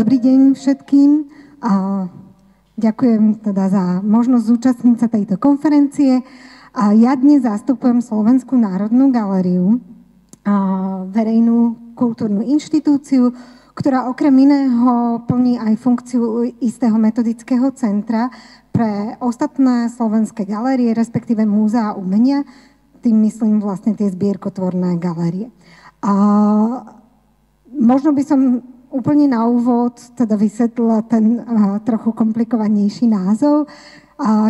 Dobrý deň všetkým. Ďakujem teda za možnosť zúčastniť sa tejto konferencie. Ja dnes zastupujem Slovenskú národnú galériu, verejnú kultúrnu inštitúciu, ktorá okrem iného plní aj funkciu istého metodického centra pre ostatné slovenské galérie, respektíve múzea umenia. Tým myslím vlastne tie zbierkotvorné galérie. Možno by som úplne na úvod teda vysvetlila ten trochu komplikovanejší názov,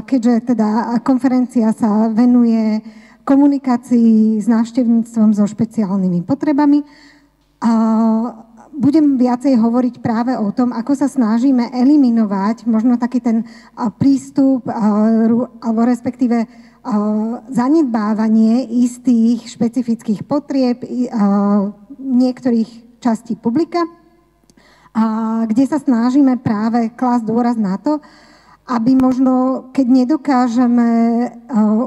keďže teda konferencia sa venuje komunikácii s návštevníctvom so špeciálnymi potrebami. Budem viacej hovoriť práve o tom, ako sa snažíme eliminovať možno taký ten prístup, alebo respektíve zanedbávanie istých špecifických potrieb niektorých častí publika, kde sa snažíme práve klásť dôraz na to, aby možno, keď nedokážeme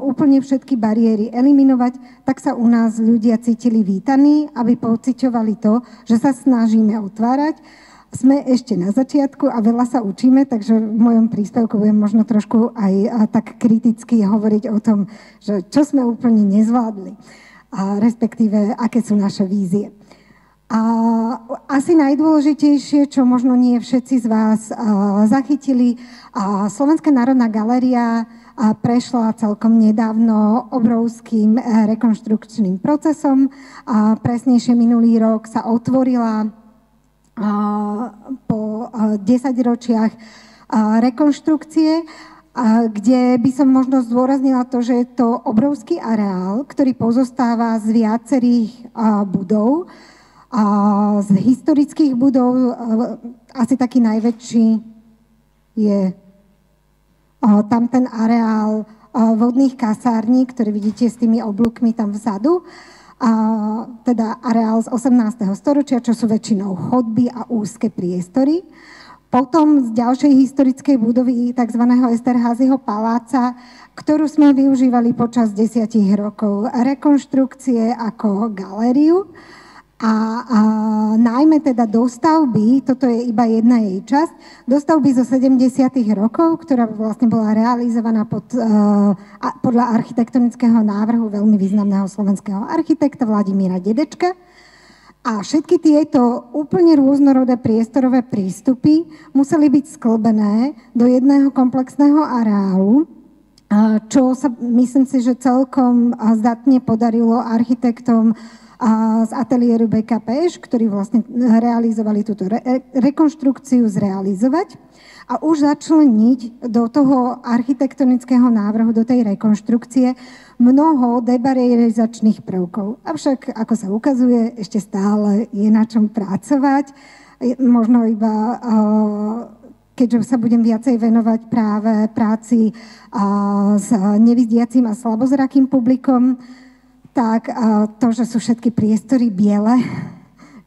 úplne všetky bariéry eliminovať, tak sa u nás ľudia cítili vítaní, aby pociťovali to, že sa snažíme otvárať. Sme ešte na začiatku a veľa sa učíme, takže v mojom príspevku budem možno trošku aj tak kriticky hovoriť o tom, že čo sme úplne nezvládli, respektíve aké sú naše vízie. Asi najdôležitejšie, čo možno nie všetci z vás zachytili, Slovenská národná galéria prešla celkom nedávno obrovským rekonštrukčným procesom. Presnejšie minulý rok sa otvorila po 10 ročiach rekonštrukcie, kde by som možno zdôraznila to, že je to obrovský areál, ktorý pozostáva z viacerých budov. Z historických budov asi taký najväčší je tam ten areál vodných kasární, ktorý vidíte s tými oblúkmi tam vzadu. Teda areál z 18. storočia, čo sú väčšinou chodby a úzke priestory. Potom z ďalšej historickej budovy tzv. Esterházyho paláca, ktorú sme využívali počas 10 rokov rekonštrukcie ako galériu. Najmä teda dostavby, toto je iba jedna jej časť, dostavby zo 70. rokov, ktorá vlastne bola realizovaná podľa architektonického návrhu veľmi významného slovenského architekta Vladimíra Dedečka. A všetky tieto úplne rôznorodé priestorové prístupy museli byť sklbené do jedného komplexného areálu, čo sa, myslím si, že celkom zdatne podarilo architektom z ateliéru BKPŠ, ktorí vlastne realizovali túto rekonštrukciu, zrealizovať a už začleniť do toho architektonického návrhu, do tej rekonštrukcie mnoho debariérizačných prvkov. Avšak, ako sa ukazuje, ešte stále je na čom pracovať. Možno iba, keďže sa budem viacej venovať práve práci s nevidiacim a slabozrakým publikom, tak to, že sú všetky priestory biele,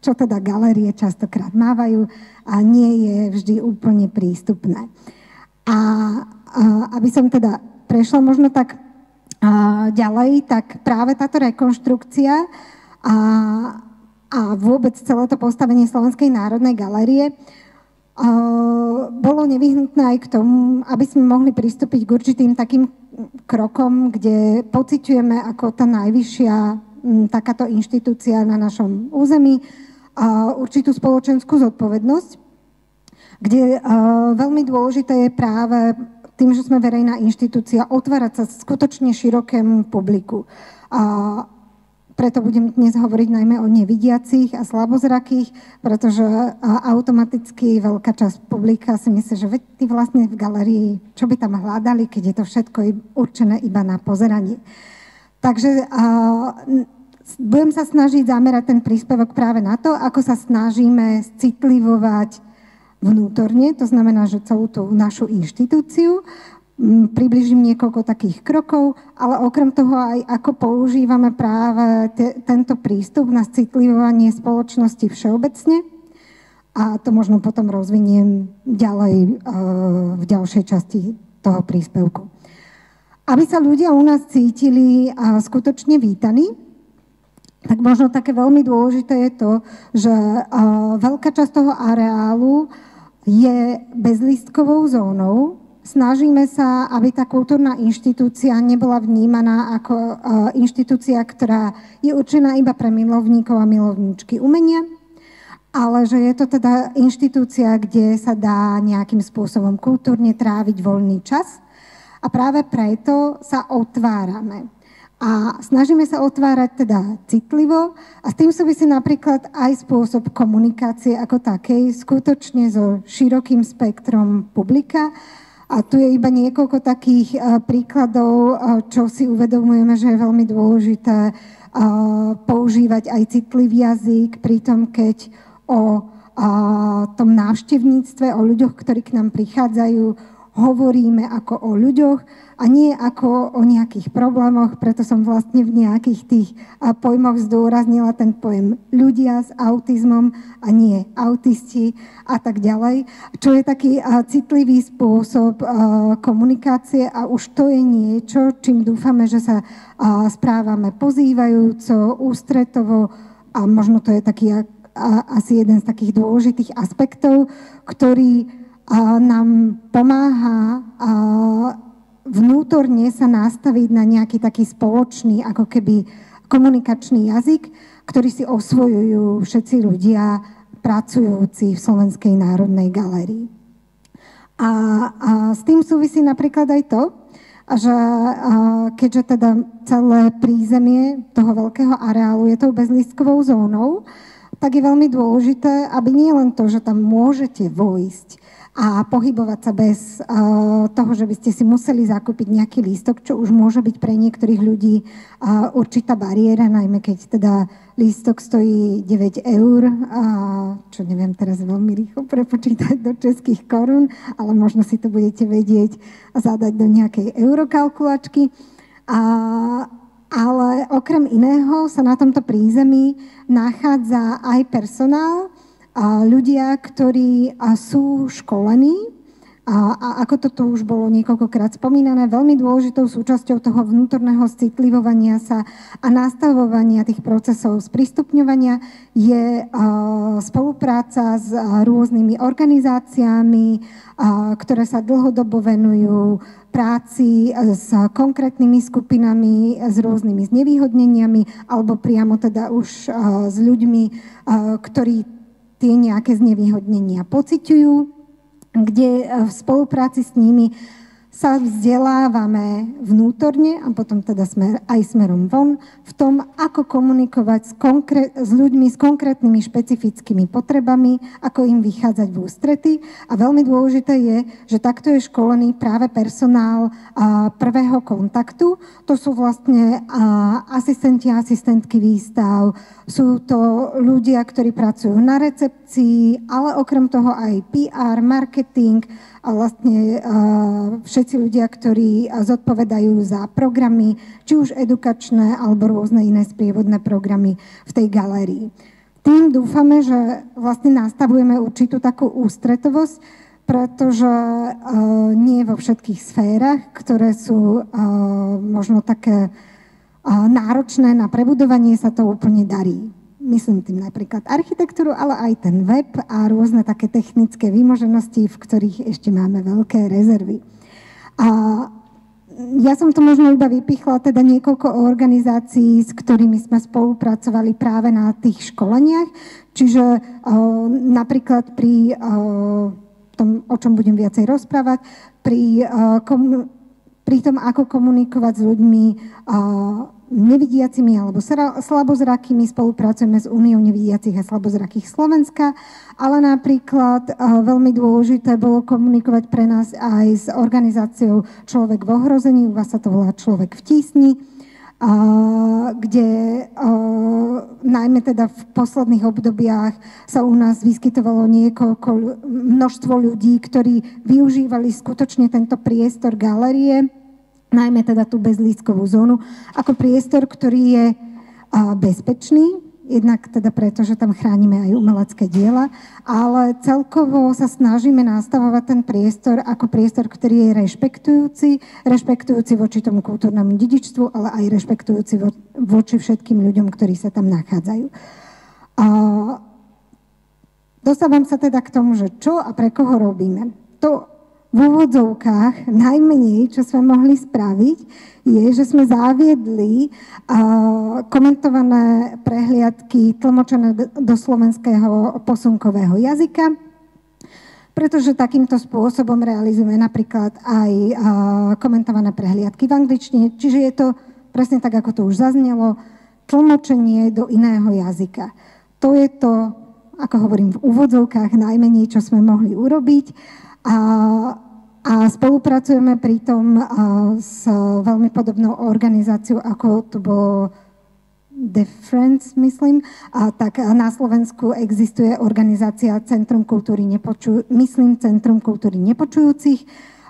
čo teda galérie častokrát mávajú, a nie je vždy úplne prístupné. Aby som teda prešla možno tak ďalej, tak práve táto rekonštrukcia a vôbec celé to postavenie Slovenskej národnej galérie bolo nevyhnutné aj k tomu, aby sme mohli pristúpiť k určitým takým krokom, kde pociťujeme ako tá najvyššia takáto inštitúcia na našom území určitú spoločenskú zodpovednosť, kde veľmi dôležité je práve tým, že sme verejná inštitúcia, otvárať sa skutočne širokému publiku. Preto budem dnes hovoriť najmä o nevidiacich a slabozrakých, pretože automaticky veľká časť publika si myslí, že ty vlastne v galérii, čo by tam hľadali, keď je to všetko určené iba na pozeranie. Takže budem sa snažiť zamerať ten príspevok práve na to, ako sa snažíme citlivovať vnútorne, to znamená, že celú tú našu inštitúciu. Približím niekoľko takých krokov, ale okrem toho aj ako používame práve tento prístup na citlivovanie spoločnosti všeobecne. A to možno potom rozviniem ďalej v ďalšej časti toho príspevku. Aby sa ľudia u nás cítili skutočne vítaní, tak možno také veľmi dôležité je to, že veľká časť toho areálu je bezlístkovou zónou. Snažíme sa, aby tá kultúrna inštitúcia nebola vnímaná ako inštitúcia, ktorá je určená iba pre milovníkov a milovníčky umenia, ale že je to teda inštitúcia, kde sa dá nejakým spôsobom kultúrne tráviť voľný čas a práve preto sa otvárame. A snažíme sa otvárať teda citlivo a s tým súvisí napríklad aj spôsob komunikácie ako takej, skutočne so širokým spektrom publika. A tu je iba niekoľko takých príkladov, čo si uvedomujeme, že je veľmi dôležité používať aj citlivý jazyk pri tom, keď o tom návštevníctve, o ľuďoch, ktorí k nám prichádzajú, hovoríme ako o ľuďoch a nie ako o nejakých problémoch, preto som vlastne v nejakých tých pojmoch zdôraznila ten pojem ľudia s autizmom a nie autisti a tak ďalej, čo je taký citlivý spôsob komunikácie a už to je niečo, čím dúfame, že sa správame pozývajúco, ústretovo a možno to je taký asi jeden z takých dôležitých aspektov, ktorý nám pomáha vnútorne sa nastaviť na nejaký taký spoločný, ako keby komunikačný jazyk, ktorý si osvojujú všetci ľudia pracujúci v Slovenskej národnej galérii. A s tým súvisí napríklad aj to, že keďže teda celé prízemie toho veľkého areálu je tou bezlístkovou zónou, tak je veľmi dôležité, aby nie len to, že tam môžete vojsť a pohybovať sa bez toho, že by ste si museli zakúpiť nejaký lístok, čo už môže byť pre niektorých ľudí určitá bariéra, najmä keď teda lístok stojí 9 eur, čo neviem teraz veľmi rýchlo prepočítať do českých korún, ale možno si to budete vedieť zadať do nejakej eurokalkulačky. Ale okrem iného sa na tomto prízemí nachádza aj personál, ľudia, ktorí sú školení a ako to tu už bolo niekoľkokrát spomínané, veľmi dôležitou súčasťou toho vnútorného citlivovania sa a nastavovania tých procesov sprístupňovania je spolupráca s rôznymi organizáciami, ktoré sa dlhodobo venujú práci s konkrétnymi skupinami, s rôznymi znevýhodneniami alebo priamo teda už s ľuďmi, ktorí tie nejaké znevýhodnenia pociťujú, kde v spolupráci s nimi sa vzdelávame vnútorne a potom teda aj smerom von v tom, ako komunikovať s ľuďmi s konkrétnymi špecifickými potrebami, ako im vychádzať v ústrety. A veľmi dôležité je, že takto je školený práve personál prvého kontaktu. To sú vlastne asistenti a asistentky výstav, sú to ľudia, ktorí pracujú na recepcii, ale okrem toho aj PR, marketing a vlastne všetci ľudia, ktorí zodpovedajú za programy, či už edukačné alebo rôzne iné sprievodné programy v tej galérii. Tým dúfame, že vlastne nastavujeme určitú takú ústretovosť, pretože nie vo všetkých sférach, ktoré sú možno také náročné na prebudovanie, sa to úplne darí. Myslím tým napríklad architektúru, ale aj ten web a rôzne také technické výmoženosti, v ktorých ešte máme veľké rezervy. Ja som to možno iba vypichla, teda niekoľko organizácií, s ktorými sme spolupracovali práve na tých školeniach, čiže napríklad pri tom, o čom budem viacej rozprávať, pri tom, ako komunikovať s ľuďmi nevidiacimi alebo slabozrakými, spolupracujeme s Úniou nevidiacich a slabozrakých Slovenska, ale napríklad veľmi dôležité bolo komunikovať pre nás aj s organizáciou Človek v ohrození, u vás sa to volá Človek v tísni, kde najmä teda v posledných obdobiach sa u nás vyskytovalo množstvo ľudí, ktorí využívali skutočne tento priestor galérie, najmä teda tú bezlístkovú zónu, ako priestor, ktorý je bezpečný, jednak teda preto, že tam chránime aj umelecké diela, ale celkovo sa snažíme nastavovať ten priestor ako priestor, ktorý je rešpektujúci voči tomu kultúrnemu dedičstvu, ale aj rešpektujúci voči všetkým ľuďom, ktorí sa tam nachádzajú. Dostávam sa teda k tomu, že čo a pre koho robíme. To v úvodzovkách najmenej, čo sme mohli spraviť, je, že sme zaviedli komentované prehliadky tlmočené do slovenského posunkového jazyka, pretože takýmto spôsobom realizujeme napríklad aj komentované prehliadky v angličtine, čiže je to presne tak, ako to už zaznelo, tlmočenie do iného jazyka. To je to, ako hovorím, v úvodzovkách najmenej, čo sme mohli urobiť a spolupracujeme pritom s veľmi podobnou organizáciou, ako to bolo The Friends, myslím. Tak na Slovensku existuje organizácia Centrum kultúry Centrum kultúry nepočujúcich,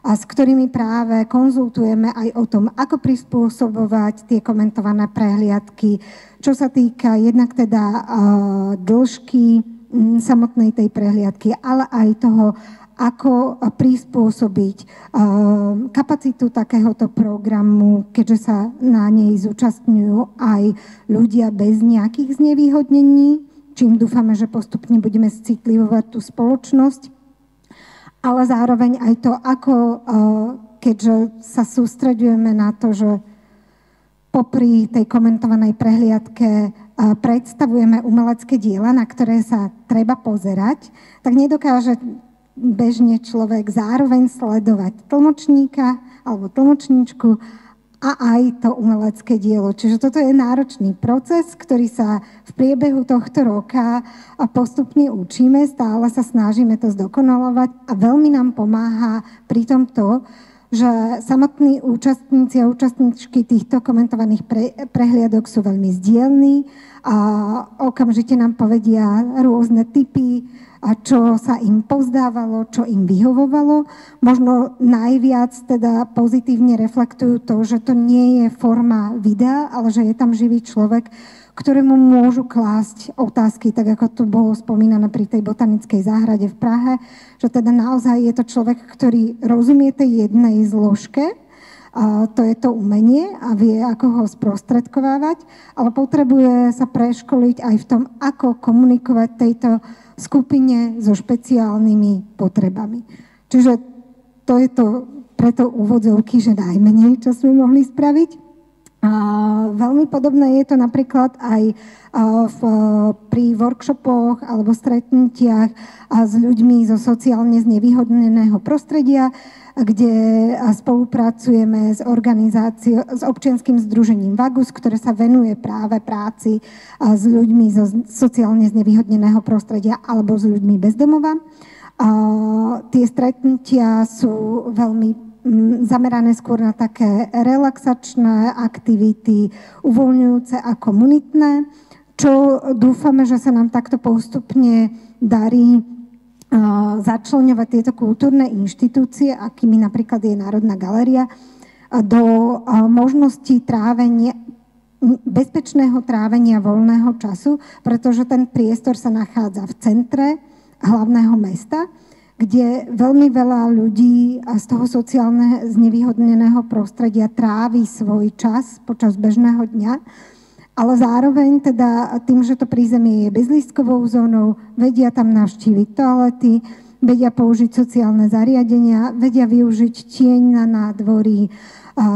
a s ktorými práve konzultujeme aj o tom, ako prispôsobovať tie komentované prehliadky, čo sa týka jednak teda dĺžky samotnej tej prehliadky, ale aj toho, ako prispôsobiť kapacitu takéhoto programu, keďže sa na nej zúčastňujú aj ľudia bez nejakých znevýhodnení, čím dúfame, že postupne budeme citlivovať tú spoločnosť, ale zároveň aj to, ako, keďže sa sústreďujeme na to, že popri tej komentovanej prehliadke predstavujeme umelecké diela, na ktoré sa treba pozerať, tak nedokáže bežne človek zároveň sledovať tlmočníka alebo tlmočníčku a aj to umelecké dielo. Čiže toto je náročný proces, ktorý sa v priebehu tohto roka postupne učíme, stále sa snažíme to zdokonalovať a veľmi nám pomáha pri tomto, že samotní účastníci a účastníčky týchto komentovaných prehliadok sú veľmi zdielní a okamžite nám povedia rôzne tipy, a čo sa im pozdávalo, čo im vyhovovalo. Možno najviac teda pozitívne reflektujú to, že to nie je forma videa, ale že je tam živý človek, ktorému môžu klásť otázky, tak ako to bolo spomínané pri tej botanickej záhrade v Prahe, že teda naozaj je to človek, ktorý rozumie tej jednej zložke, a to je to umenie a vie, ako ho sprostredkovávať, ale potrebuje sa preškoliť aj v tom, ako komunikovať tejto skupine so špeciálnymi potrebami. Čiže to je to preto úvodzovky, že najmenej, čo sme mohli spraviť. A veľmi podobné je to napríklad aj pri workshopoch alebo stretnutiach s ľuďmi zo sociálne znevýhodneného prostredia, kde spolupracujeme s organizáciou, s občianskym združením Vagus, ktoré sa venuje práve práci s ľuďmi zo sociálne znevýhodneného prostredia alebo s ľuďmi bez domova. Tie stretnutia sú veľmi zamerané skôr na také relaxačné aktivity, uvoľňujúce a komunitné, čo dúfame, že sa nám takto postupne darí začleňovať tieto kultúrne inštitúcie, akými napríklad je Národná galéria, do možnosti trávenia, bezpečného trávenia voľného času, pretože ten priestor sa nachádza v centre hlavného mesta, kde veľmi veľa ľudí z toho sociálne znevýhodneného prostredia trávi svoj čas počas bežného dňa, ale zároveň teda tým, že to prízemie je bezlístkovou zónou, vedia tam navštíviť toalety, vedia použiť sociálne zariadenia, vedia využiť tieň na nádvorí,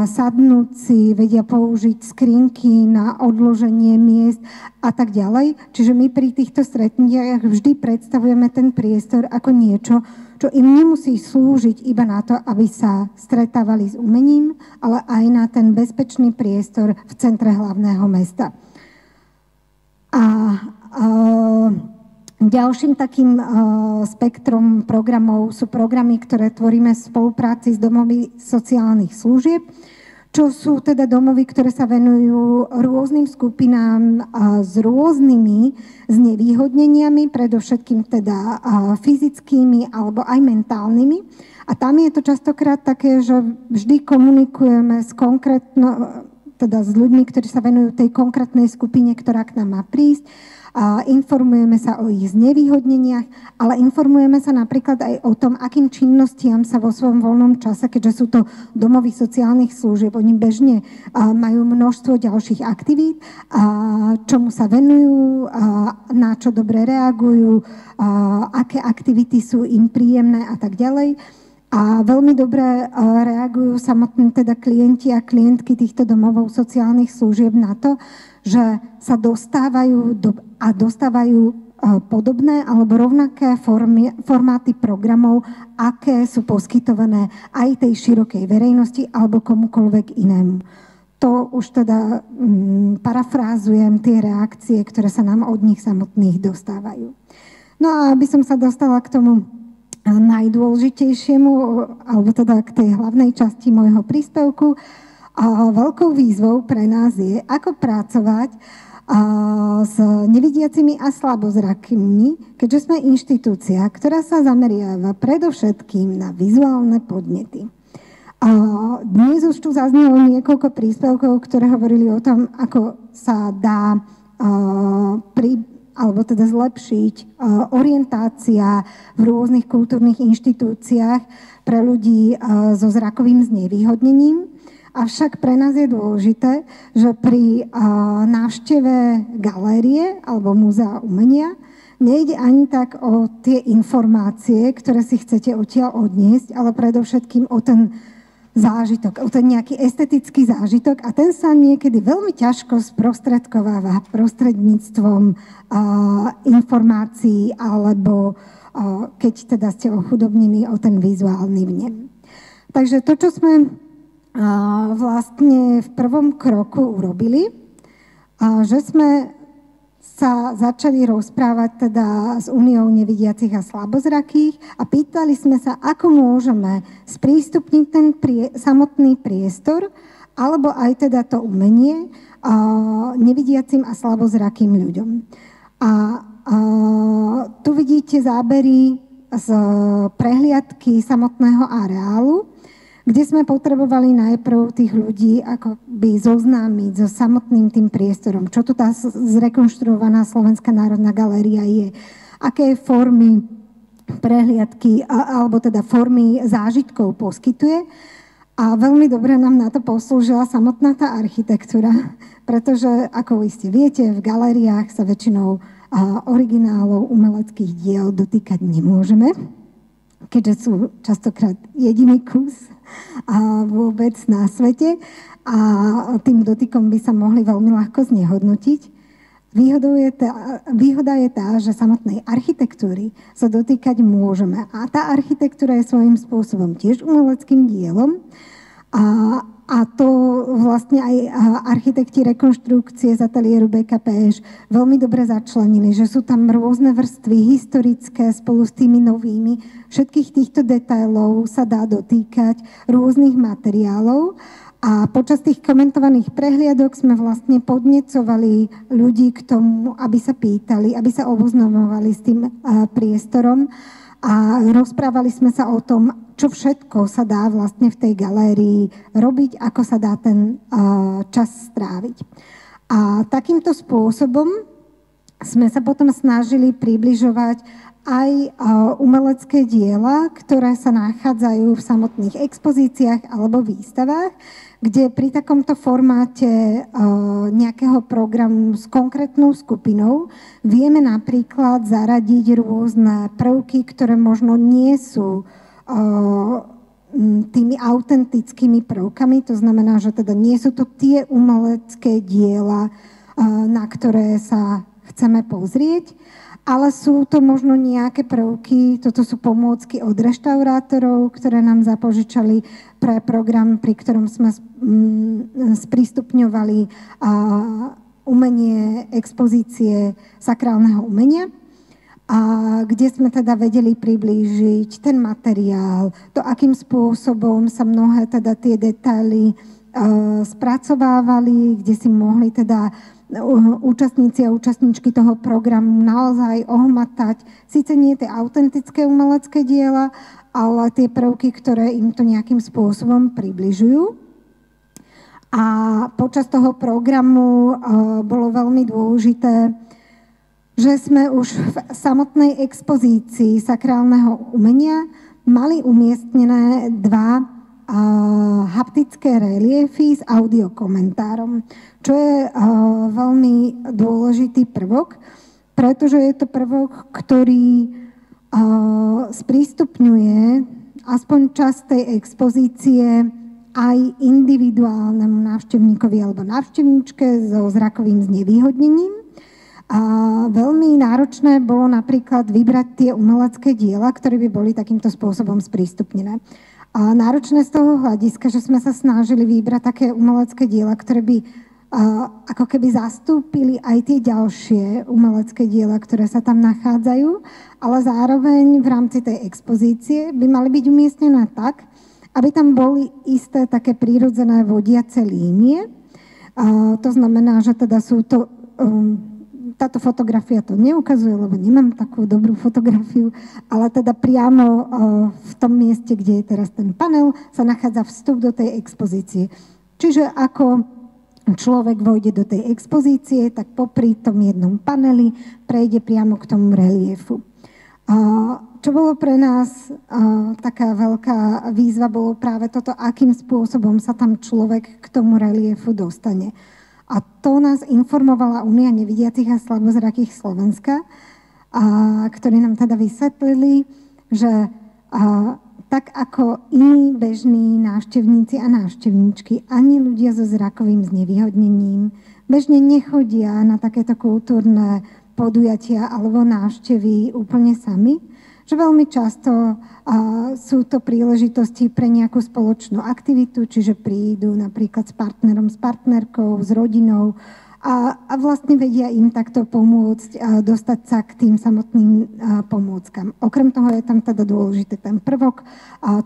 sadnúť si, vedia použiť skrinky na odloženie miest a tak ďalej. Čiže my pri týchto stretnutiach vždy predstavujeme ten priestor ako niečo, čo im nemusí slúžiť iba na to, aby sa stretávali s umením, ale aj na ten bezpečný priestor v centre hlavného mesta. Ďalším takým spektrom programov sú programy, ktoré tvoríme v spolupráci s domovmi sociálnych služieb, čo sú teda domovy, ktoré sa venujú rôznym skupinám s rôznymi znevýhodneniami, predovšetkým teda fyzickými alebo aj mentálnymi. A tam je to častokrát také, že vždy komunikujeme teda s ľuďmi, ktorí sa venujú tej konkrétnej skupine, ktorá k nám má prísť. Informujeme sa o ich znevýhodneniach, ale informujeme sa napríklad aj o tom, akým činnostiam sa vo svojom voľnom čase, keďže sú to domovy sociálnych služieb, oni bežne majú množstvo ďalších aktivít, čomu sa venujú, na čo dobre reagujú, aké aktivity sú im príjemné a tak ďalej. A veľmi dobre reagujú samotní teda klienti a klientky týchto domovov sociálnych služieb na to, že sa dostávajú podobné alebo rovnaké formáty programov, aké sú poskytované aj tej širokej verejnosti alebo komukoľvek inému. To už teda parafrázujem tie reakcie, ktoré sa nám od nich samotných dostávajú. No a aby som sa dostala k tomu najdôležitejšiemu, alebo teda k tej hlavnej časti môjho príspevku, a veľkou výzvou pre nás je, ako pracovať s nevidiacimi a slabozrakými, keďže sme inštitúcia, ktorá sa zameriava predovšetkým na vizuálne podnety. Dnes už tu zaznelo niekoľko príspevkov, ktoré hovorili o tom, ako sa dá alebo teda zlepšiť orientácia v rôznych kultúrnych inštitúciách pre ľudí so zrakovým znevýhodnením. Avšak pre nás je dôležité, že pri návšteve galérie alebo múzea umenia nejde ani tak o tie informácie, ktoré si chcete odtiaľ odniesť, ale predovšetkým o ten zážitok, o ten nejaký estetický zážitok a ten sa niekedy veľmi ťažko sprostredkováva prostredníctvom informácií alebo keď teda ste ochudobnení o ten vizuálny vnem. Takže to, čo sme vlastne v prvom kroku urobili, že sme sa začali rozprávať teda s Úniou nevidiacich a slabozrakých a pýtali sme sa, ako môžeme sprístupniť ten samotný priestor alebo aj teda to umenie nevidiacim a slabozrakým ľuďom. A tu vidíte zábery z prehliadky samotného areálu, kde sme potrebovali najprv tých ľudí akoby zoznámiť so samotným tým priestorom. Čo to tá zrekonštruovaná Slovenská národná galéria je, aké formy prehliadky alebo teda formy zážitkov poskytuje. A veľmi dobre nám na to poslúžila samotná tá architektúra, pretože, ako iste viete, v galériách sa väčšinou originálov umeleckých diel dotýkať nemôžeme, keďže sú častokrát jediný kus vôbec na svete a tým dotykom by sa mohli veľmi ľahko znehodnotiť. Výhoda je tá, že samotnej architektúry sa dotýkať môžeme a tá architektúra je svojím spôsobom tiež umeleckým dielom a to vlastne aj architekti rekonštrukcie z ateliéru BKPŠ veľmi dobre začlenili, že sú tam rôzne vrstvy historické spolu s tými novými. Všetkých týchto detailov sa dá dotýkať rôznych materiálov a počas tých komentovaných prehliadok sme vlastne podnecovali ľudí k tomu, aby sa pýtali, aby sa oboznamovali s tým priestorom a rozprávali sme sa o tom, čo všetko sa dá vlastne v tej galérii robiť, ako sa dá ten čas stráviť. A takýmto spôsobom sme sa potom snažili približovať aj umelecké diela, ktoré sa nachádzajú v samotných expozíciách alebo výstavách, kde pri takomto formáte nejakého programu s konkrétnou skupinou vieme napríklad zaradiť rôzne prvky, ktoré možno nie sú tými autentickými prvkami, to znamená, že teda nie sú to tie umelecké diela, na ktoré sa chceme pozrieť, ale sú to možno nejaké prvky, toto sú pomôcky od reštaurátorov, ktoré nám zapožičali pre program, pri ktorom sme sprístupňovali umenie expozície sakrálneho umenia. A kde sme teda vedeli priblížiť ten materiál, to, akým spôsobom sa mnohé teda tie detaily spracovávali, kde si mohli teda účastníci a účastníčky toho programu naozaj ohmatať síce nie tie autentické umelecké diela, ale tie prvky, ktoré im to nejakým spôsobom približujú. A počas toho programu bolo veľmi dôležité, že sme už v samotnej expozícii sakrálneho umenia mali umiestnené 2 haptické reliefy s audiokomentárom, čo je veľmi dôležitý prvok, pretože je to prvok, ktorý sprístupňuje aspoň časť tej expozície aj individuálnemu návštevníkovi alebo návštevníčke so zrakovým znevýhodnením. A veľmi náročné bolo napríklad vybrať tie umelecké diela, ktoré by boli takýmto spôsobom sprístupnené. A náročné z toho hľadiska, že sme sa snažili vybrať také umelecké diela, ktoré by ako keby zastúpili aj tie ďalšie umelecké diela, ktoré sa tam nachádzajú, ale zároveň v rámci tej expozície by mali byť umiestnené tak, aby tam boli isté také prírodzené vodiace línie. To znamená, že teda sú to... Táto fotografia to neukazuje, lebo nemám takú dobrú fotografiu, ale teda priamo v tom mieste, kde je teraz ten panel, sa nachádza vstup do tej expozície. Čiže ako človek vojde do tej expozície, tak popri tom jednom paneli prejde priamo k tomu reliefu. Čo bolo pre nás taká veľká výzva, bolo práve toto, akým spôsobom sa tam človek k tomu reliefu dostane. A to nás informovala Únia nevidiacich a slabozrakých Slovenska, ktorí nám teda vysvetlili, že tak ako iní bežní návštevníci a návštevníčky, ani ľudia so zrakovým znevýhodnením bežne nechodia na takéto kultúrne podujatia alebo návštevy úplne sami, že veľmi často sú to príležitosti pre nejakú spoločnú aktivitu, čiže prídu napríklad s partnerom, s partnerkou, s rodinou a vlastne vedia im takto pomôcť dostať sa k tým samotným pomôckam. Okrem toho je tam teda dôležitý ten prvok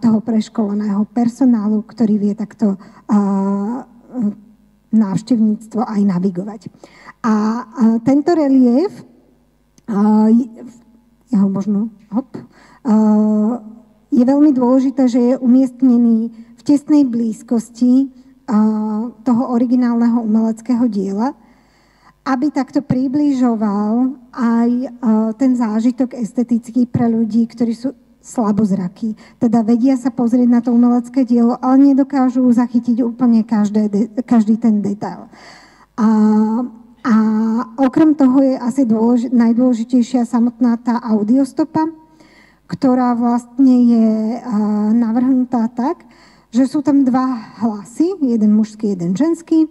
toho preškoleného personálu, ktorý vie takto návštevníctvo aj navigovať. A tento relief je veľmi dôležité, že je umiestnený v tesnej blízkosti toho originálneho umeleckého diela, aby takto približoval aj ten zážitok estetický pre ľudí, ktorí sú slabozrakí. Teda vedia sa pozrieť na to umelecké dielo, ale nedokážu zachytiť úplne každý ten detail. A okrem toho je asi najdôležitejšia samotná tá audiostopa, ktorá vlastne je navrhnutá tak, že sú tam 2 hlasy, jeden mužský, jeden ženský,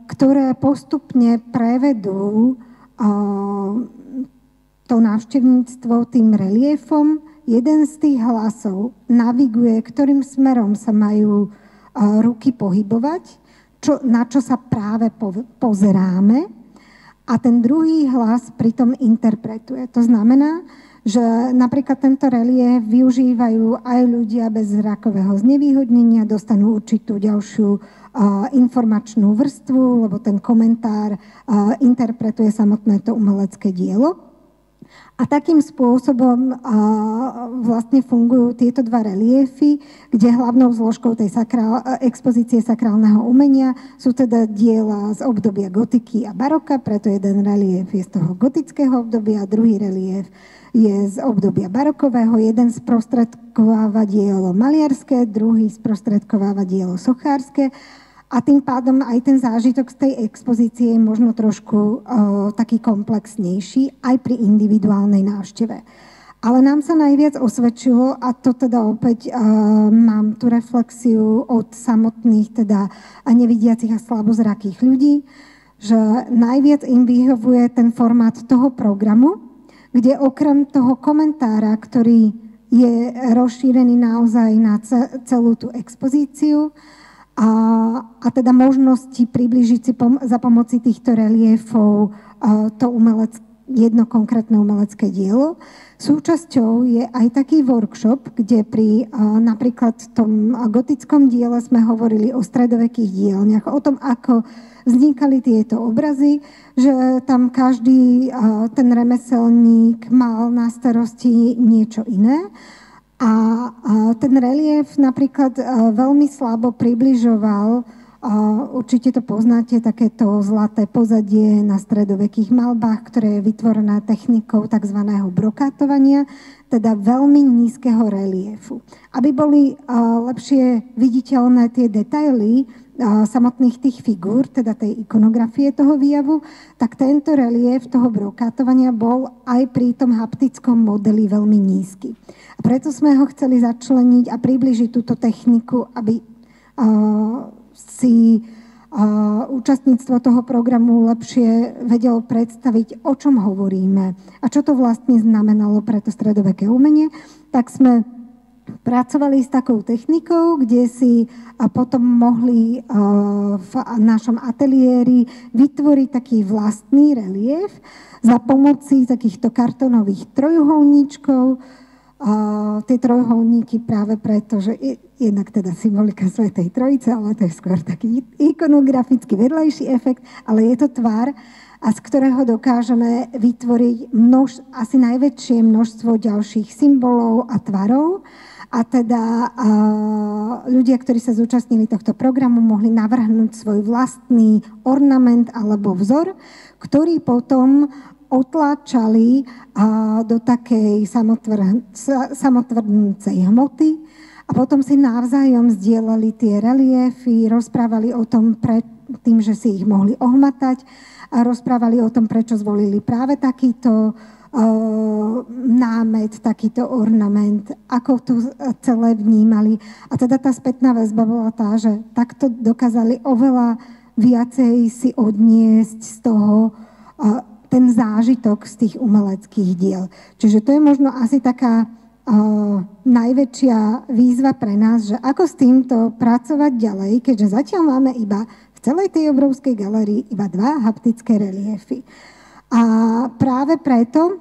ktoré postupne prevedú to návštevníctvo tým reliefom. Jeden z tých hlasov naviguje, ktorým smerom sa majú ruky pohybovať, na čo sa práve pozeráme, a ten druhý hlas pritom interpretuje. To znamená, že napríklad tento relief využívajú aj ľudia bez zrakového znevýhodnenia, dostanú určitú ďalšiu informačnú vrstvu, lebo ten komentár interpretuje samotné to umelecké dielo. A takým spôsobom vlastne fungujú tieto 2 reliefy, kde hlavnou zložkou tej expozície sakrálneho umenia sú teda diela z obdobia gotiky a baroka, preto jeden relief je z toho gotického obdobia, druhý relief je z obdobia barokového, jeden sprostredkováva dielo maliarské, druhý sprostredkováva dielo sochárske. A tým pádom aj ten zážitok z tej expozície je možno trošku taký komplexnejší aj pri individuálnej návšteve. Ale nám sa najviac osvedčilo, a to teda opäť mám tú reflexiu od samotných teda nevidiacich a slabozrakých ľudí, že najviac im vyhovuje ten formát toho programu, kde okrem toho komentára, ktorý je rozšírený naozaj na celú tú expozíciu, a teda možnosti priblížiť si za pomoci týchto reliefov to jedno konkrétne umelecké dielo. Súčasťou je aj taký workshop, kde pri napríklad tom gotickom diele sme hovorili o stredovekých dielniach, o tom, ako vznikali tieto obrazy, že tam každý ten remeselník mal na starosti niečo iné. A ten relief napríklad veľmi slabo približoval Určite to poznáte, takéto zlaté pozadie na stredovekých malbách, ktoré je vytvorené technikou tzv. Brokátovania, teda veľmi nízkeho reliefu. Aby boli lepšie viditeľné tie detaily samotných tých figúr, teda tej ikonografie toho výjavu, tak tento relief toho brokátovania bol aj pri tom haptickom modeli veľmi nízky. A preto sme ho chceli začleniť a približiť túto techniku, aby si účastníctvo toho programu lepšie vedelo predstaviť, o čom hovoríme a čo to vlastne znamenalo pre to stredoveké umenie, tak sme pracovali s takou technikou, kde si potom mohli v našom ateliéri vytvoriť taký vlastný relief za pomoci takýchto kartónových trojuholníčkov. Tie trojuholníky práve preto, že jednak teda symbolika Svätej Trojice, ale to je skôr taký ikonografický vedlejší efekt, ale je to tvár, a z ktorého dokážeme vytvoriť asi najväčšie množstvo ďalších symbolov a tvarov. A teda ľudia, ktorí sa zúčastnili tohto programu, mohli navrhnúť svoj vlastný ornament alebo vzor, ktorý potom otláčali do takej samotvrdnúcej hmoty a potom si navzájom zdieľali tie reliefy, rozprávali o tom tým, že si ich mohli ohmatať a rozprávali o tom, prečo zvolili práve takýto námet, takýto ornament, ako to celé vnímali. A teda tá spätná väzba bola tá, že takto dokázali oveľa viacej si odniesť z toho ten zážitok z tých umeleckých diel. Čiže to je možno asi taká najväčšia výzva pre nás, že ako s týmto pracovať ďalej, keďže zatiaľ máme iba v celej tej obrovskej galérii iba 2 haptické reliefy. A práve preto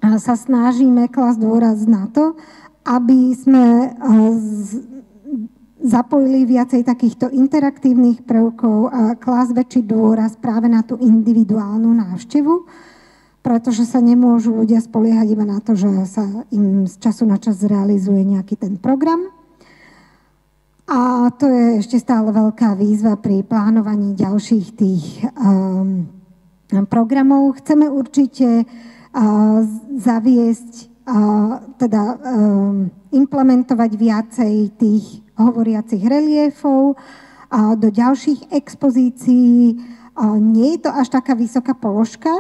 sa snažíme klásť dôraz na to, aby sme zapojili viacej takýchto interaktívnych prvkov a klásť väčší dôraz práve na tú individuálnu návštevu, pretože sa nemôžu ľudia spoliehať iba na to, že sa im z času na čas zrealizuje nejaký ten program. A to je ešte stále veľká výzva pri plánovaní ďalších tých programov. Chceme určite zaviesť, teda implementovať viacej tých hovoriacich reliefov do ďalších expozícií. Nie je to až taká vysoká položka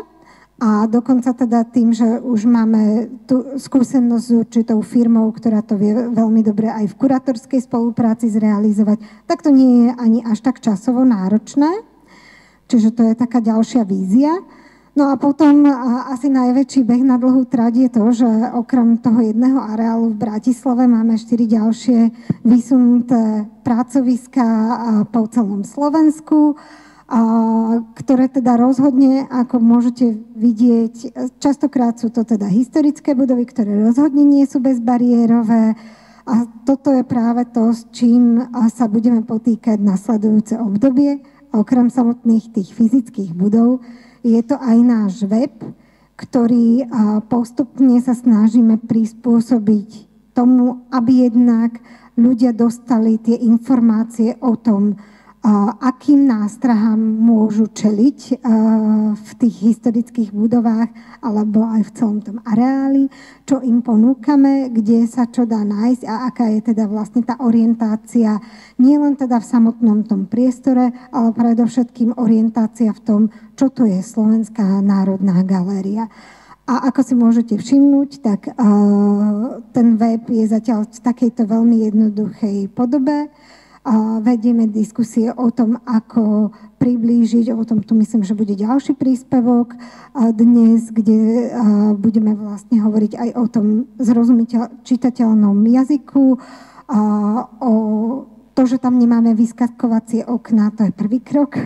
a dokonca teda tým, že už máme tú skúsenosť s určitou firmou, ktorá to vie veľmi dobre aj v kurátorskej spolupráci zrealizovať, tak to nie je ani až tak časovo náročné. Čiže to je taká ďalšia vízia. No a potom asi najväčší beh na dlhú trať je to, že okrem toho jedného areálu v Bratislave máme 4 ďalšie vysunuté pracoviská po celom Slovensku, ktoré teda rozhodne, ako môžete vidieť, častokrát sú to teda historické budovy, ktoré rozhodne nie sú bezbariérové. A toto je práve to, s čím sa budeme potýkať nasledujúce obdobie. Okrem samotných tých fyzických budov je to aj náš web, ktorý postupne sa snažíme prispôsobiť tomu, aby jednak ľudia dostali tie informácie o tom, akým nástrahám môžu čeliť v tých historických budovách alebo aj v celom tom areáli, čo im ponúkame, kde sa čo dá nájsť a aká je teda vlastne tá orientácia nielen teda v samotnom tom priestore, ale predovšetkým orientácia v tom, čo to je Slovenská národná galéria. A ako si môžete všimnúť, tak ten web je zatiaľ v takejto veľmi jednoduchej podobe. Vedieme diskusie o tom, ako priblížiť, o tom tu myslím, že bude ďalší príspevok dnes, kde budeme vlastne hovoriť aj o tom čitateľnom jazyku, o to, že tam nemáme vyskakovacie okná, to je prvý krok,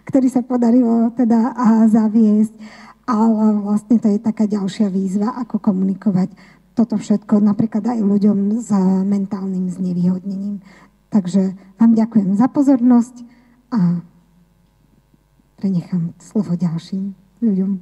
ktorý sa podarilo teda zaviesť, ale vlastne to je taká ďalšia výzva, ako komunikovať toto všetko napríklad aj ľuďom s mentálnym znevýhodnením. Takže vám ďakujem za pozornosť a prenechám slovo ďalším ľuďom.